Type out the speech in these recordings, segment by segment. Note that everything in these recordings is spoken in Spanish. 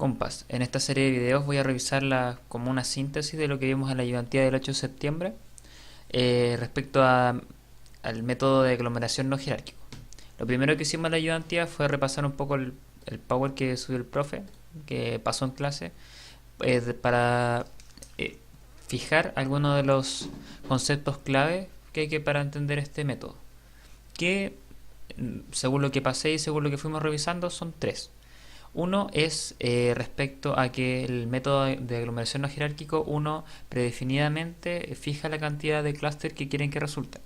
Compas. En esta serie de videos voy a revisar como una síntesis de lo que vimos en la ayudantía del 8 de septiembre respecto al método de aglomeración no jerárquico. Lo primero que hicimos en la ayudantía fue repasar un poco el power que subió el profe, que pasó en clase, para fijar algunos de los conceptos clave que hay que para entender este método. Que, según lo que pasé y según lo que fuimos revisando, son tres. Uno es respecto a que el método de aglomeración no jerárquico, uno predefinidamente fija la cantidad de clúster que quieren que resulten.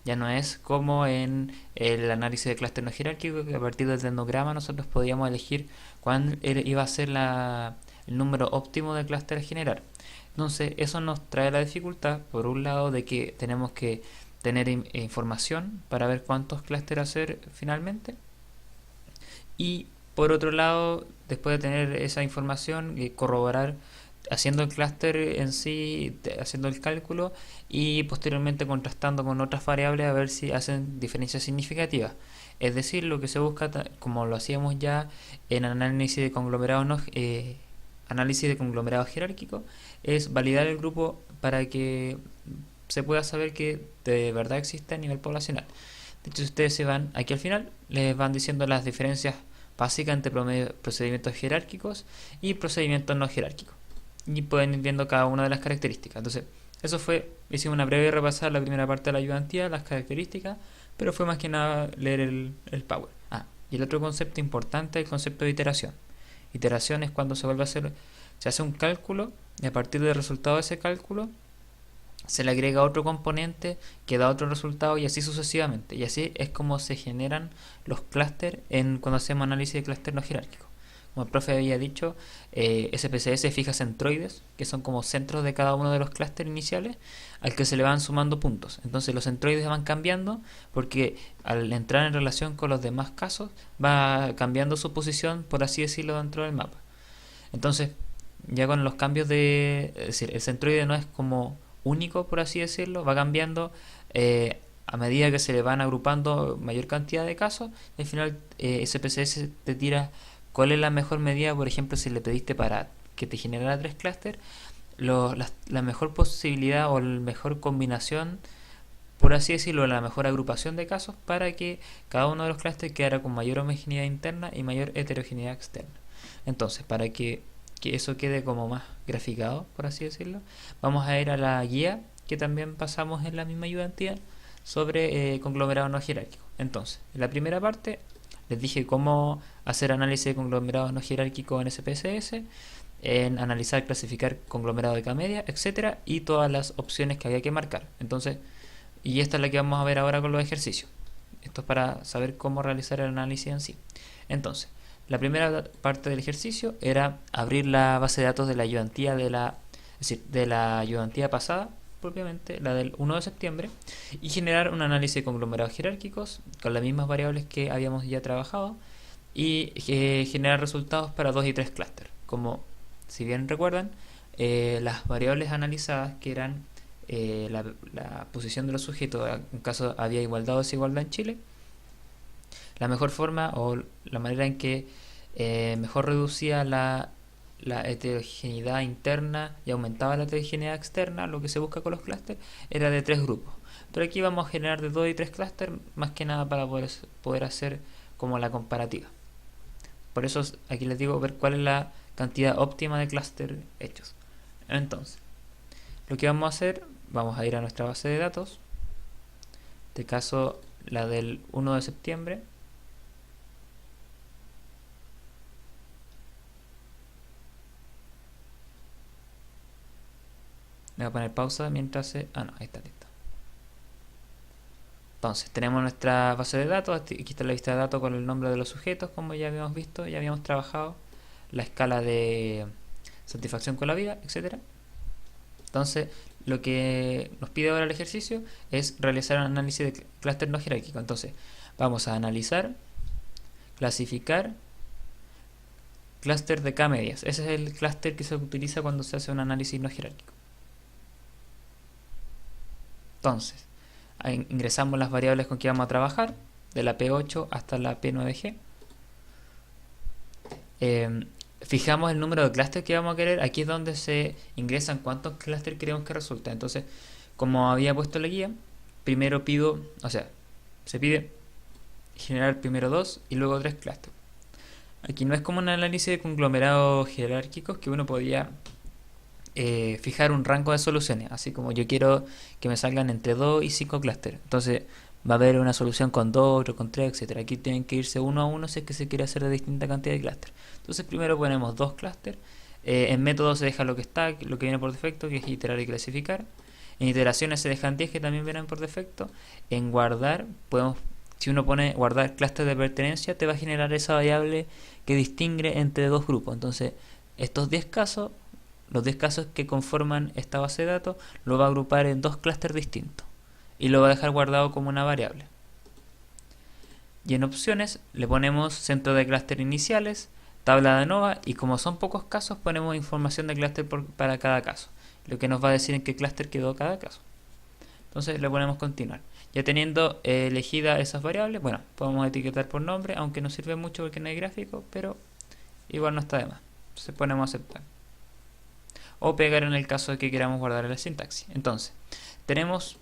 Ya no es como en el análisis de clúster no jerárquico, que a partir del dendrograma nosotros podíamos elegir cuál iba a ser el número óptimo de clúster a generar. Entonces eso nos trae la dificultad, por un lado, de que tenemos que tener información para ver cuántos clústeres hacer finalmente, y por otro lado, después de tener esa información, corroborar haciendo el clúster en sí, haciendo el cálculo y posteriormente contrastando con otras variables a ver si hacen diferencias significativas. Es decir, lo que se busca, como lo hacíamos ya en análisis de conglomerados no, análisis de conglomerados jerárquicos, es validar el grupo para que se pueda saber que de verdad existe a nivel poblacional. De hecho, si ustedes se van aquí al final, les van diciendo las diferencias básicas entre procedimientos jerárquicos y procedimientos no jerárquicos. Y pueden ir viendo cada una de las características. Entonces, eso fue, hicimos una breve repasar la primera parte de la ayudantía, las características, pero fue más que nada leer el power. Y el otro concepto importante es el concepto de iteración. Iteración es cuando se hace un cálculo y a partir del resultado de ese cálculo se le agrega otro componente que da otro resultado y así sucesivamente. Y así es como se generan los clústeres cuando hacemos análisis de clúster no jerárquico. Como el profe había dicho, SPSS fija centroides, que son como centros de cada uno de los clústeres iniciales, al que se le van sumando puntos. Entonces los centroides van cambiando porque al entrar en relación con los demás casos va cambiando su posición, por así decirlo, dentro del mapa. Entonces, ya con los cambios es decir, el centroide no es como único, por así decirlo, va cambiando a medida que se le van agrupando mayor cantidad de casos. Y al final SPSS te tira cuál es la mejor medida. Por ejemplo, si le pediste para que te generara 3 clústeres, la mejor posibilidad o la mejor combinación, por así decirlo, la mejor agrupación de casos para que cada uno de los clústeres quedara con mayor homogeneidad interna y mayor heterogeneidad externa. Entonces, para que eso quede como más graficado, por así decirlo, vamos a ir a la guía que también pasamos en la misma ayudantía sobre conglomerados no jerárquicos. Entonces, en la primera parte les dije cómo hacer análisis de conglomerados no jerárquicos en SPSS, en analizar, clasificar conglomerado de K-media, etcétera, y todas las opciones que había que marcar. Entonces, y esta es la que vamos a ver ahora con los ejercicios. Esto es para saber cómo realizar el análisis en sí. Entonces, la primera parte del ejercicio era abrir la base de datos de la ayudantía es decir, de la ayudantía pasada, propiamente, la del 1 de septiembre, y generar un análisis de conglomerados jerárquicos con las mismas variables que habíamos ya trabajado y generar resultados para 2 y 3 clústeres. Como, si bien recuerdan, las variables analizadas, que eran la posición de los sujetos en caso había igualdad o desigualdad en Chile, la mejor forma o la manera en que mejor reducía la heterogeneidad interna y aumentaba la heterogeneidad externa, lo que se busca con los clústeres, era de 3 grupos. Pero aquí vamos a generar de 2 y 3 clústeres, más que nada para poder hacer como la comparativa. Por eso aquí les digo ver cuál es la cantidad óptima de clústeres hechos. Entonces, lo que vamos a hacer, vamos a ir a nuestra base de datos, en este caso la del 1 de septiembre. Le voy a poner pausa mientras se... no, ahí está, listo. Entonces, tenemos nuestra base de datos. Aquí está la lista de datos con el nombre de los sujetos, como ya habíamos visto, ya habíamos trabajado. La escala de satisfacción con la vida, etcétera. Entonces, lo que nos pide ahora el ejercicio es realizar un análisis de clúster no jerárquico. Entonces, vamos a analizar, clasificar clúster de K-medias. Ese es el clúster que se utiliza cuando se hace un análisis no jerárquico. Entonces, ingresamos las variables con que vamos a trabajar, de la P8 hasta la P9G. fijamos el número de clústeres que vamos a querer. Aquí es donde se ingresan cuántos clústeres queremos que resulten. Entonces, como había puesto la guía, primero pido, o sea, se pide generar primero 2 y luego 3 clústeres. Aquí no es como un análisis de conglomerados jerárquicos que uno podía fijar un rango de soluciones, así como yo quiero que me salgan entre 2 y 5 clústeres. Entonces va a haber una solución con 2, otro con 3, etcétera. Aquí tienen que irse uno a uno si es que se quiere hacer de distinta cantidad de clústeres. Entonces primero ponemos 2 clústeres. En método se deja lo que está, lo que viene por defecto, que es iterar y clasificar. En iteraciones se dejan 10 que también vienen por defecto. En guardar, podemos, si uno pone guardar clúster de pertenencia, te va a generar esa variable que distingue entre dos grupos. Entonces, estos 10 casos, los 10 casos que conforman esta base de datos, lo va a agrupar en dos clústeres distintos y lo va a dejar guardado como una variable. Y en opciones le ponemos centro de clúster iniciales, tabla de ANOVA, y como son pocos casos ponemos información de clúster para cada caso, lo que nos va a decir en qué clúster quedó cada caso. Entonces le ponemos continuar. Ya teniendo elegidas esas variables, bueno, podemos etiquetar por nombre, aunque no sirve mucho porque no hay gráfico, pero igual no está de más. Entonces ponemos aceptar. O pegar en el caso de que queramos guardar la sintaxis. Entonces, tenemos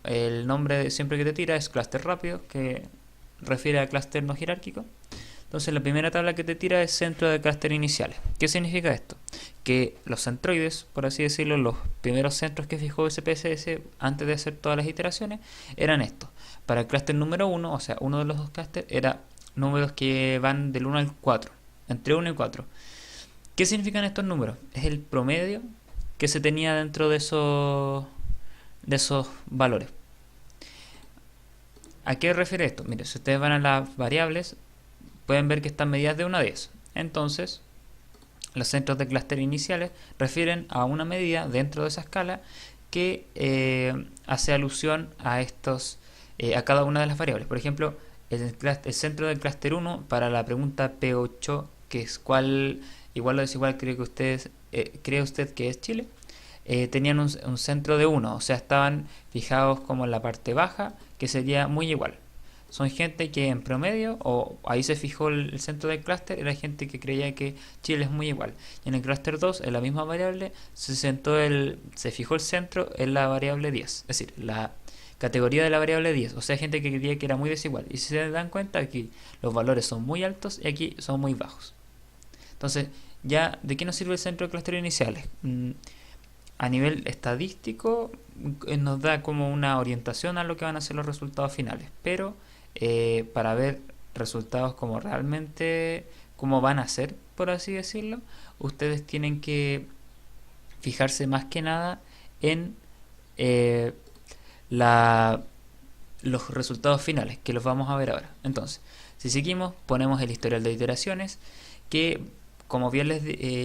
el nombre de siempre que te tira es clúster rápido, que refiere a clúster no jerárquico. Entonces la primera tabla que te tira es centro de clúster iniciales. ¿Qué significa esto? Que los centroides, por así decirlo, los primeros centros que fijó SPSS antes de hacer todas las iteraciones, eran estos. Para el clúster número 1, o sea, uno de los dos clústeres, era números que van del 1 al 4, entre 1 y 4. ¿Qué significan estos números? Es el promedio que se tenía dentro de esos valores. ¿A qué refiere esto? Mire, si ustedes van a las variables, pueden ver que están medidas de 1 a 10. Entonces, los centros de clúster iniciales refieren a una medida dentro de esa escala que hace alusión a a cada una de las variables. Por ejemplo, el centro del clúster 1 para la pregunta P8, que es cuál igual o desigual cree usted que es Chile, tenían un centro de 1, o sea, estaban fijados como en la parte baja, que sería muy igual. Son gente que en promedio, o ahí se fijó el centro del clúster, era gente que creía que Chile es muy igual. Y en el clúster 2, en la misma variable, se fijó el centro en la variable 10, es decir, la categoría de la variable 10, o sea, gente que creía que era muy desigual. Y si se dan cuenta, aquí los valores son muy altos y aquí son muy bajos. Entonces, ya, ¿de qué nos sirve el centro de clúster iniciales? A nivel estadístico, nos da como una orientación a lo que van a ser los resultados finales, pero para ver resultados como realmente cómo van a ser, por así decirlo, ustedes tienen que fijarse más que nada en eh, los resultados finales, que los vamos a ver ahora. Entonces, si seguimos, ponemos el historial de iteraciones, que como bien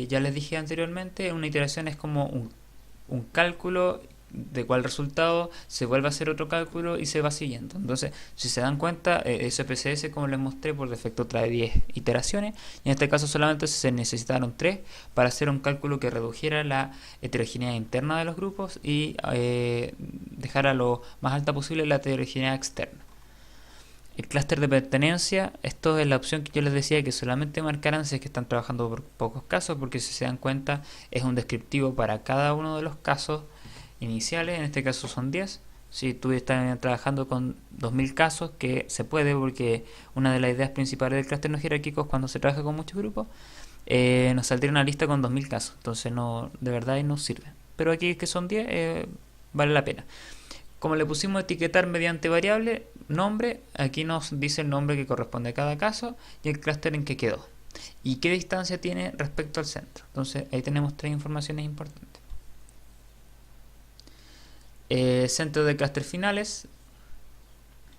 ya les dije anteriormente, una iteración es como un cálculo de cuál resultado se vuelve a hacer otro cálculo y se va siguiendo. Entonces, si se dan cuenta, SPSS, como les mostré, por defecto trae 10 iteraciones, y en este caso solamente se necesitaron 3 para hacer un cálculo que redujera la heterogeneidad interna de los grupos y dejara lo más alta posible la heterogeneidad externa. El clúster de pertenencia, esto es la opción que yo les decía que solamente marcaran si es que están trabajando por pocos casos, porque si se dan cuenta es un descriptivo para cada uno de los casos iniciales, en este caso son 10. Si tú estás trabajando con 2000 casos, que se puede porque una de las ideas principales del clúster no jerárquico es cuando se trabaja con muchos grupos, nos saldría una lista con 2000 casos, entonces no, de verdad no sirve. Pero aquí que son 10, vale la pena. Como le pusimos etiquetar mediante variable nombre, aquí nos dice el nombre que corresponde a cada caso y el clúster en que quedó y qué distancia tiene respecto al centro. Entonces ahí tenemos 3 informaciones importantes. Centro de clúster finales,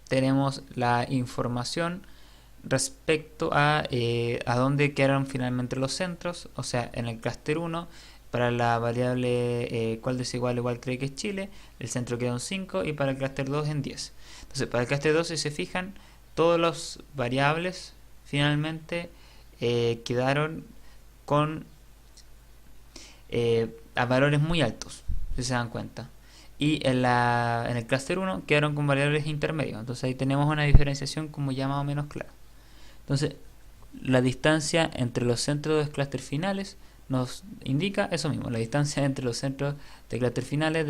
tenemos la información respecto a dónde quedaron finalmente los centros, o sea, en el clúster 1, para la variable cuál desigual igual cree que es Chile, el centro quedó en 5 y para el clúster 2 en 10. Entonces, para el clúster 2, si se fijan, todas las variables finalmente quedaron con a valores muy altos, si se dan cuenta. Y en el clúster 1 quedaron con variables intermedios. Entonces ahí tenemos una diferenciación como ya más o menos clara. Entonces, la distancia entre los centros de clúster finales nos indica eso mismo, la distancia entre los centros de clúster finales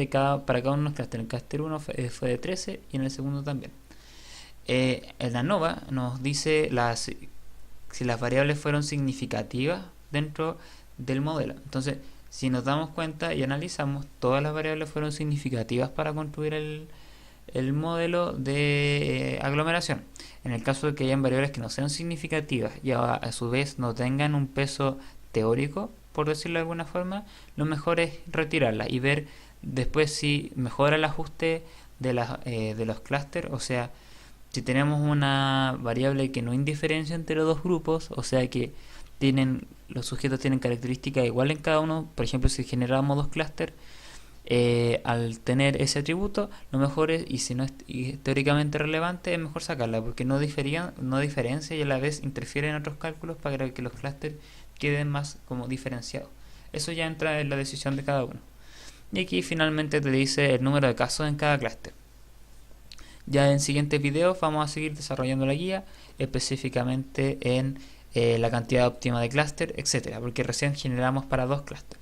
para cada uno de los clústeres. En el clúster 1 fue de 13 y en el segundo también. El ANOVA nos dice si las variables fueron significativas dentro del modelo. Entonces, si nos damos cuenta y analizamos, todas las variables fueron significativas para construir el modelo de aglomeración. En el caso de que hayan variables que no sean significativas y a su vez no tengan un peso teórico, por decirlo de alguna forma, lo mejor es retirarlas y ver después si mejora el ajuste de los clústeres. O sea, si tenemos una variable que no indiferencia entre los dos grupos, o sea que los sujetos tienen características iguales en cada uno, por ejemplo, si generamos dos clústeres, al tener ese atributo, lo mejor es, y si no es teóricamente relevante, es mejor sacarla, porque no diferencia y a la vez interfiere en otros cálculos para que los clústeres queden más como diferenciados. Eso ya entra en la decisión de cada uno. Y aquí finalmente te dice el número de casos en cada clúster. Ya en siguientes videos vamos a seguir desarrollando la guía, específicamente en la cantidad óptima de clúster, etcétera, porque recién generamos para dos clústeres.